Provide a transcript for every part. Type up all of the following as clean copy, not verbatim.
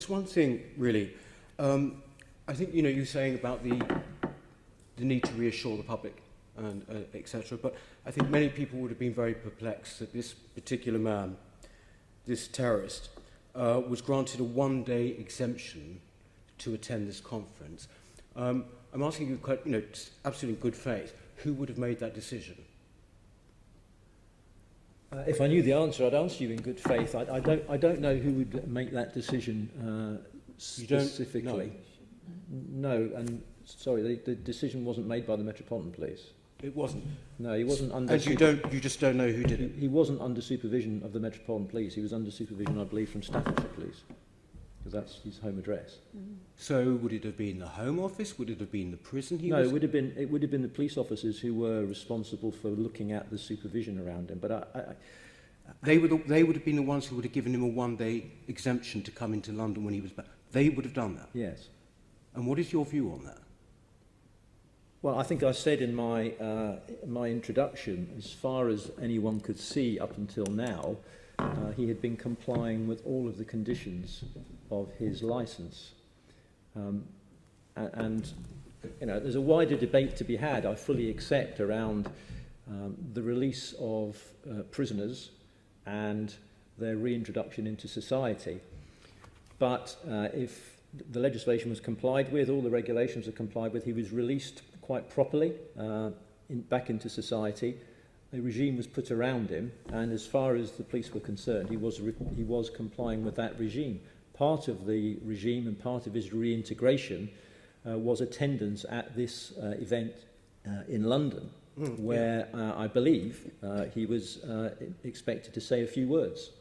Just one thing, really. I think, you're saying about the need to reassure the public and etc. But I think many people would have been very perplexed that this particular man, this terrorist, was granted a one-day exemption to attend this conference. I'm asking you, absolutely in good faith, who would have made that decision? If I knew the answer, I'd answer you in good faith. I don't know who would make that decision specifically. No, and sorry, the decision wasn't made by the Metropolitan Police. It wasn't. No, he wasn't under. And you just don't know who did it. He wasn't under supervision of the Metropolitan Police. He was under supervision, I believe, from Staffordshire Police, because that's his home address. So would it have been the Home Office? Would it have been the prison? It would have been the police officers who were responsible for looking at the supervision around him. But they would have been the ones who would have given him a one-day exemption to come into London when he was back. They would have done that. Yes. And what is your view on that? Well, I think I said in my introduction, as far as anyone could see up until now, he had been complying with all of the conditions of his licence. And there's a wider debate to be had, I fully accept, around the release of prisoners and their reintroduction into society. But if the legislation was complied with, all the regulations are complied with, he was released quite properly back into society. A regime was put around him, and as far as the police were concerned, he was complying with that regime. Part of the regime and part of his reintegration was attendance at this event in London, where I believe he was expected to say a few words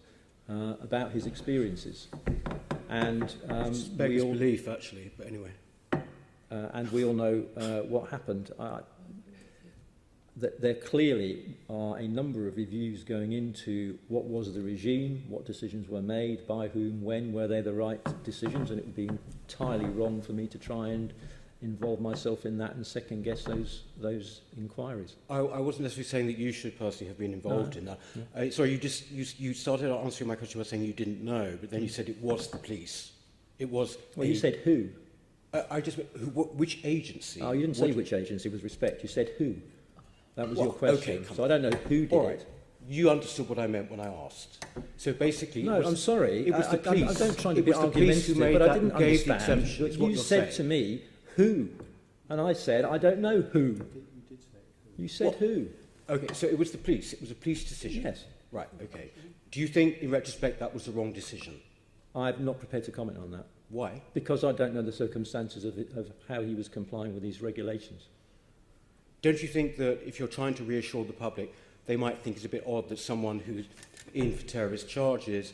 about his experiences. And beggars belief, actually, but anyway. And we all know what happened. That there clearly are a number of reviews going into what was the regime, what decisions were made, by whom, when, were they the right decisions, and it would be entirely wrong for me to try and involve myself in that and second-guess those inquiries. I wasn't necessarily saying that you should personally have been involved in that. No. Sorry, you started out answering my question by saying you didn't know, but then you said it was the police. It was. Well, you said who? Which agency? Oh, you didn't say which agency with respect. You said who. That was your question. Okay, so I don't know who did it. You understood what I meant when I asked. So basically, no, I'm sorry. It was the police. I don't try to be argumentative, but I didn't understand. You said to me, who? And I said, I don't know who. You said who. Okay, so it was the police. It was a police decision. Yes. Right, okay. Do you think, in retrospect, that was the wrong decision? I'm not prepared to comment on that. Why? Because I don't know the circumstances of how he was complying with these regulations. Don't you think that if you're trying to reassure the public, they might think it's a bit odd that someone who's in for terrorist charges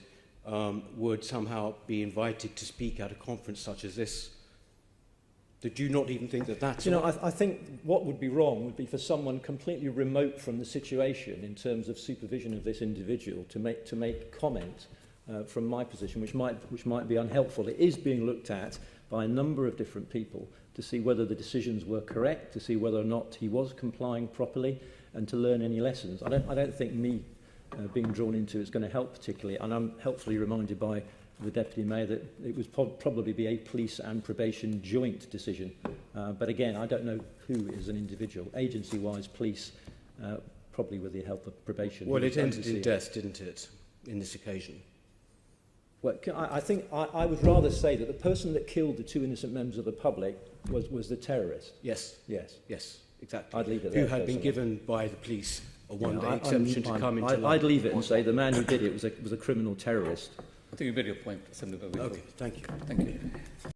would somehow be invited to speak at a conference such as this? Did you not even think that that's... I think what would be wrong would be for someone completely remote from the situation in terms of supervision of this individual to make comment from my position, which might be unhelpful. It is being looked at by a number of different people to see whether the decisions were correct, to see whether or not he was complying properly, and to learn any lessons. I don't think me being drawn into is going to help particularly, and I'm helpfully reminded by the Deputy Mayor that it would probably be a police and probation joint decision. But again, I don't know who is an individual. Agency-wise, police, probably with the help of probation. Well, it ended in death, didn't it, in this occasion? Well, I think I would rather say that the person that killed the two innocent members of the public was the terrorist. Yes. Yes. Yes, exactly. I'd leave it there. Who had been given by the police a one-day exemption to come into London. I'd leave it and say the man who did it was a criminal terrorist. I think you made your point. Okay, thank you. Thank you.